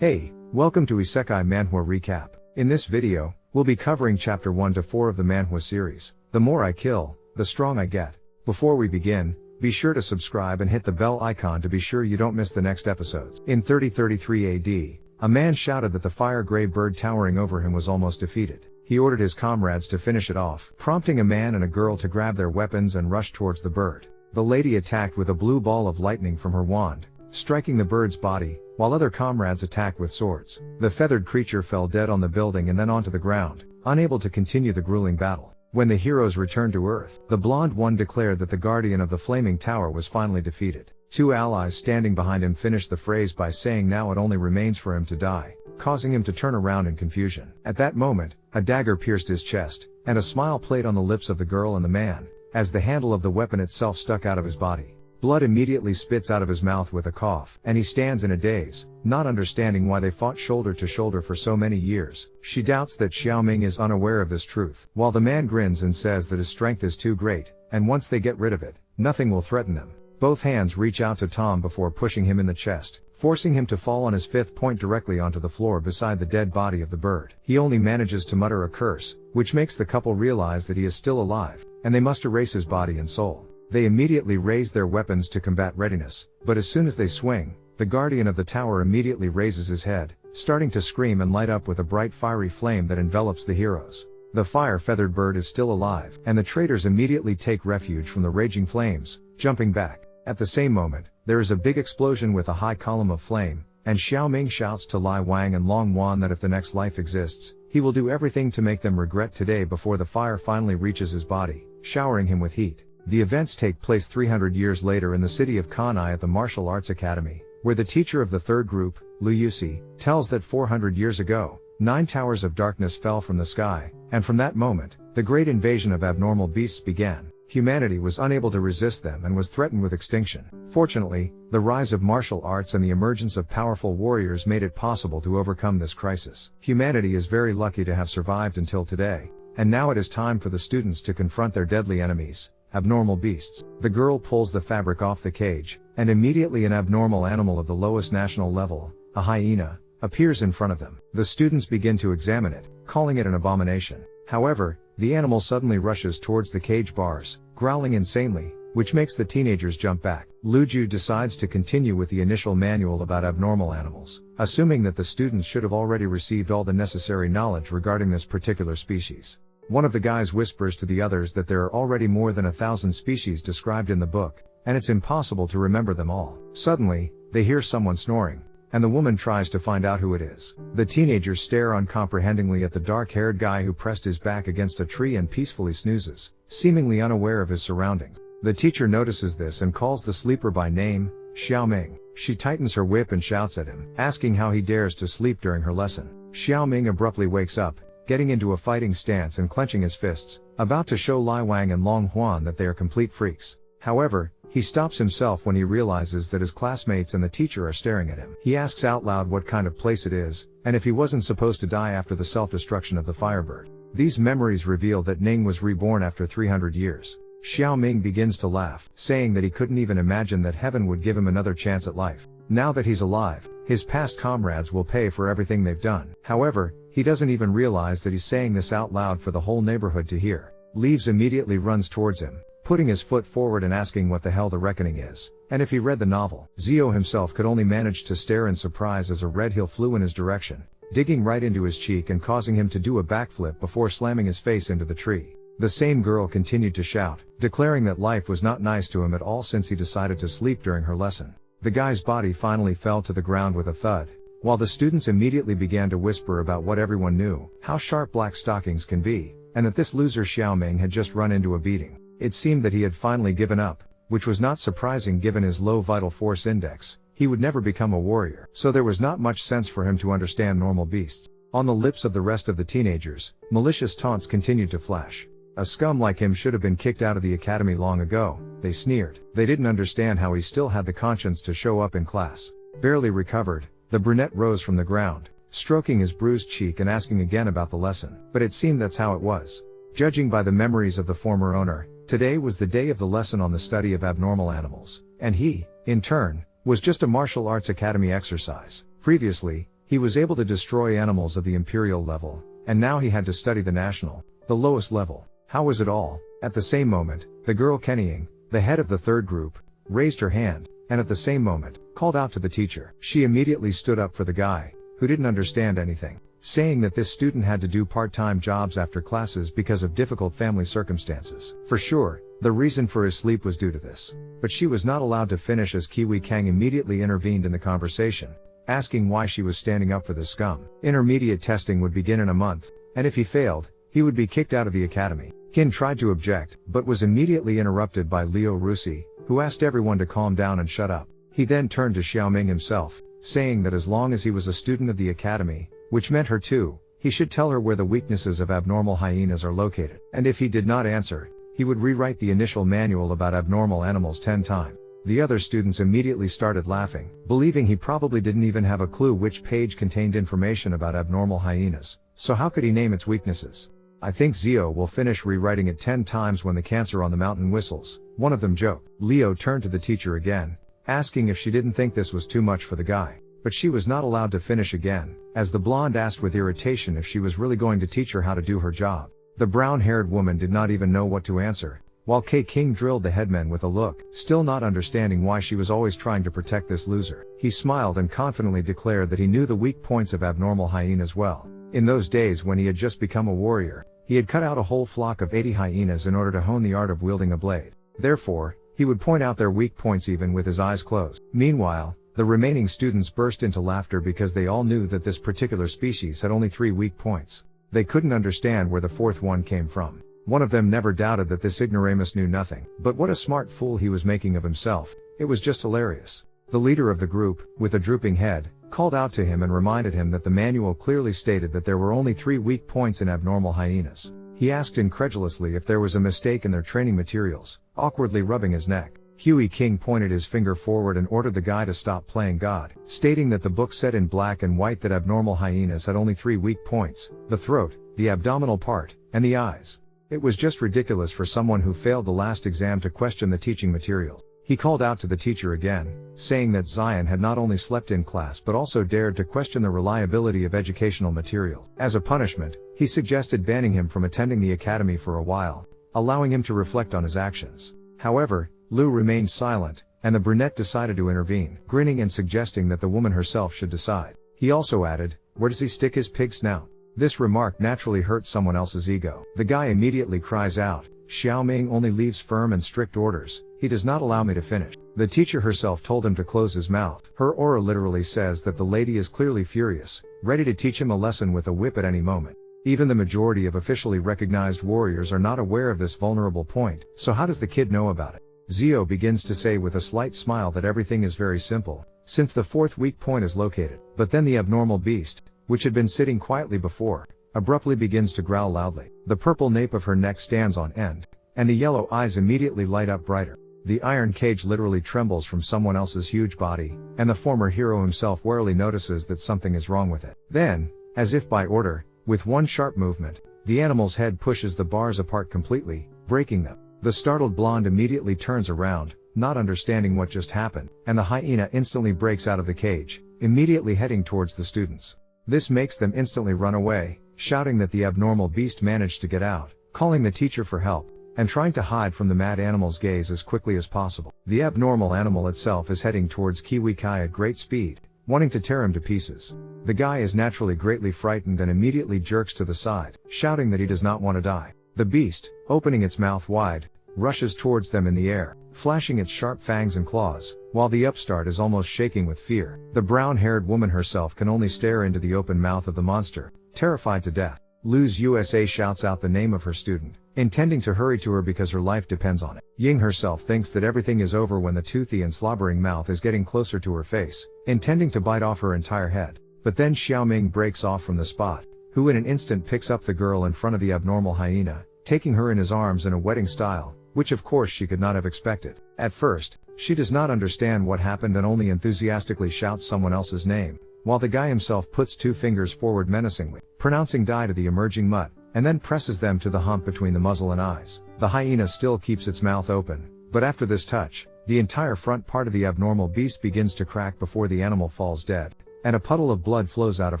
Hey, welcome to Isekai Manhwa Recap. In this video, we'll be covering chapter 1 to 4 of the Manhwa series. The more I kill, the strong I get. Before we begin, be sure to subscribe and hit the bell icon to be sure you don't miss the next episodes. In 3033 AD, a man shouted that the fire-gray bird towering over him was almost defeated. He ordered his comrades to finish it off, prompting a man and a girl to grab their weapons and rush towards the bird. The lady attacked with a blue ball of lightning from her wand, striking the bird's body, while other comrades attacked with swords. The feathered creature fell dead on the building and then onto the ground, unable to continue the grueling battle. When the heroes returned to Earth, the blonde one declared that the guardian of the flaming tower was finally defeated. Two allies standing behind him finished the phrase by saying now it only remains for him to die, causing him to turn around in confusion. At that moment, a dagger pierced his chest, and a smile played on the lips of the girl and the man, as the handle of the weapon itself stuck out of his body. Blood immediately spits out of his mouth with a cough, and he stands in a daze, not understanding why they fought shoulder to shoulder for so many years. She doubts that Xiao Ming is unaware of this truth, while the man grins and says that his strength is too great, and once they get rid of it, nothing will threaten them. Both hands reach out to Tom before pushing him in the chest, forcing him to fall on his fifth point directly onto the floor beside the dead body of the bird. He only manages to mutter a curse, which makes the couple realize that he is still alive, and they must erase his body and soul. They immediately raise their weapons to combat readiness, but as soon as they swing, the guardian of the tower immediately raises his head, starting to scream and light up with a bright fiery flame that envelops the heroes. The fire-feathered bird is still alive, and the traitors immediately take refuge from the raging flames, jumping back. At the same moment, there is a big explosion with a high column of flame, and Xiao Ming shouts to Lai Wang and Long Wan that if the next life exists, he will do everything to make them regret today before the fire finally reaches his body, showering him with heat. The events take place 300 years later in the city of Kanai at the Martial Arts Academy, where the teacher of the third group, Liu Yusi, tells that 400 years ago, 9 towers of darkness fell from the sky, and from that moment, the great invasion of abnormal beasts began. Humanity was unable to resist them and was threatened with extinction. Fortunately, the rise of martial arts and the emergence of powerful warriors made it possible to overcome this crisis. Humanity is very lucky to have survived until today, and now it is time for the students to confront their deadly enemies, abnormal beasts. The girl pulls the fabric off the cage, and immediately an abnormal animal of the lowest national level, a hyena, appears in front of them. The students begin to examine it, calling it an abomination. However, the animal suddenly rushes towards the cage bars, growling insanely, which makes the teenagers jump back. Luju decides to continue with the initial manual about abnormal animals, assuming that the students should have already received all the necessary knowledge regarding this particular species. One of the guys whispers to the others that there are already more than 1,000 species described in the book, and it's impossible to remember them all. Suddenly, they hear someone snoring, and the woman tries to find out who it is. The teenagers stare uncomprehendingly at the dark-haired guy who pressed his back against a tree and peacefully snoozes, seemingly unaware of his surroundings. The teacher notices this and calls the sleeper by name, Xiao Ming. She tightens her whip and shouts at him, asking how he dares to sleep during her lesson. Xiao Ming abruptly wakes up, getting into a fighting stance and clenching his fists, about to show Lai Wang and Long Huan that they are complete freaks. However, he stops himself when he realizes that his classmates and the teacher are staring at him. He asks out loud what kind of place it is, and if he wasn't supposed to die after the self-destruction of the firebird. These memories reveal that Ning was reborn after 300 years. Xiao Ming begins to laugh, saying that he couldn't even imagine that heaven would give him another chance at life. Now that he's alive, his past comrades will pay for everything they've done. However, he doesn't even realize that he's saying this out loud for the whole neighborhood to hear. Leaves immediately runs towards him, putting his foot forward and asking what the hell the reckoning is, and if he read the novel. Zio himself could only manage to stare in surprise as a red heel flew in his direction, digging right into his cheek and causing him to do a backflip before slamming his face into the tree. The same girl continued to shout, declaring that life was not nice to him at all since he decided to sleep during her lesson. The guy's body finally fell to the ground with a thud, while the students immediately began to whisper about what everyone knew, how sharp black stockings can be, and that this loser Xiao Ming had just run into a beating. It seemed that he had finally given up, which was not surprising given his low vital force index. He would never become a warrior, so there was not much sense for him to understand normal beasts. On the lips of the rest of the teenagers, malicious taunts continued to flash. A scum like him should have been kicked out of the academy long ago, they sneered. They didn't understand how he still had the conscience to show up in class. Barely recovered, the brunette rose from the ground, stroking his bruised cheek and asking again about the lesson. But it seemed that's how it was. Judging by the memories of the former owner, today was the day of the lesson on the study of abnormal animals, and he, in turn, was just a martial arts academy exercise. Previously, He was able to destroy animals of the imperial level, and now he had to study the national, the lowest level. How was it all? At the same moment, the girl Kennying, the head of the third group, raised her hand, and at the same moment, called out to the teacher. She immediately stood up for the guy, who didn't understand anything, saying that this student had to do part-time jobs after classes because of difficult family circumstances. For sure, the reason for his sleep was due to this. But she was not allowed to finish as Kiwi Kang immediately intervened in the conversation, asking why she was standing up for this scum. Intermediate testing would begin in a month, and if he failed, he would be kicked out of the academy. Qin tried to object, but was immediately interrupted by Liu Rusi, who asked everyone to calm down and shut up. He then turned to Xiao Ming himself, saying that as long as he was a student of the academy, which meant her too, he should tell her where the weaknesses of abnormal hyenas are located. And if he did not answer, he would rewrite the initial manual about abnormal animals 10 times. The other students immediately started laughing, believing he probably didn't even have a clue which page contained information about abnormal hyenas, so how could he name its weaknesses? I think Zio will finish rewriting it 10 times when the cancer on the mountain whistles, one of them joked. Leo turned to the teacher again, asking if she didn't think this was too much for the guy. But she was not allowed to finish again, as the blonde asked with irritation if she was really going to teach her how to do her job. The brown-haired woman did not even know what to answer, while K. King drilled the headman with a look, still not understanding why she was always trying to protect this loser. He smiled and confidently declared that he knew the weak points of abnormal hyenas well. In those days when he had just become a warrior, he had cut out a whole flock of 80 hyenas in order to hone the art of wielding a blade. Therefore, he would point out their weak points even with his eyes closed. Meanwhile, the remaining students burst into laughter because they all knew that this particular species had only 3 weak points. They couldn't understand where the 4th one came from. One of them never doubted that this ignoramus knew nothing. But what a smart fool he was making of himself. It was just hilarious. The leader of the group, with a drooping head, called out to him and reminded him that the manual clearly stated that there were only 3 weak points in abnormal hyenas. He asked incredulously if there was a mistake in their training materials, awkwardly rubbing his neck. Huey King pointed his finger forward and ordered the guy to stop playing God, stating that the book said in black and white that abnormal hyenas had only 3 weak points: the throat, the abdominal part, and the eyes. It was just ridiculous for someone who failed the last exam to question the teaching materials. He called out to the teacher again, saying that Zion had not only slept in class but also dared to question the reliability of educational materials. As a punishment, he suggested banning him from attending the academy for a while, allowing him to reflect on his actions. However, Lou remained silent, and the brunette decided to intervene, grinning and suggesting that the woman herself should decide. He also added, "Where does he stick his pig snout?" This remark naturally hurt someone else's ego. The guy immediately cries out, "Xiao Ming only leaves firm and strict orders. He does not allow me to finish." The teacher herself told him to close his mouth. Her aura literally says that the lady is clearly furious, ready to teach him a lesson with a whip at any moment. Even the majority of officially recognized warriors are not aware of this vulnerable point, so how does the kid know about it? Zio begins to say with a slight smile that everything is very simple, since the 4th weak point is located. But then the abnormal beast, which had been sitting quietly before, abruptly begins to growl loudly. The purple nape of her neck stands on end, and the yellow eyes immediately light up brighter. The iron cage literally trembles from someone else's huge body, and the former hero himself warily notices that something is wrong with it. Then, as if by order, with one sharp movement, the animal's head pushes the bars apart completely, breaking them. The startled blonde immediately turns around, not understanding what just happened, and the hyena instantly breaks out of the cage, immediately heading towards the students. This makes them instantly run away, shouting that the abnormal beast managed to get out, calling the teacher for help, and trying to hide from the mad animal's gaze as quickly as possible. The abnormal animal itself is heading towards Kiwi Kai at great speed, wanting to tear him to pieces. The guy is naturally greatly frightened and immediately jerks to the side, shouting that he does not want to die. The beast, opening its mouth wide, rushes towards them in the air, flashing its sharp fangs and claws, while the upstart is almost shaking with fear. The brown-haired woman herself can only stare into the open mouth of the monster, terrified to death. Luz USA shouts out the name of her student, intending to hurry to her because her life depends on it. Ying herself thinks that everything is over when the toothy and slobbering mouth is getting closer to her face, intending to bite off her entire head. But then Xiao Ming breaks off from the spot, who in an instant picks up the girl in front of the abnormal hyena, taking her in his arms in a wedding style, which of course she could not have expected. At first, she does not understand what happened and only enthusiastically shouts someone else's name, while the guy himself puts 2 fingers forward menacingly, pronouncing die to the emerging mutt, and then presses them to the hump between the muzzle and eyes. The hyena still keeps its mouth open, but after this touch, the entire front part of the abnormal beast begins to crack before the animal falls dead. and a puddle of blood flows out of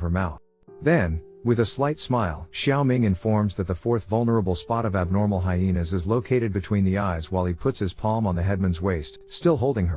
her mouth. Then, with a slight smile, Xiao Ming informs that the fourth vulnerable spot of abnormal hyenas is located between the eyes while he puts his palm on the headman's waist, still holding her.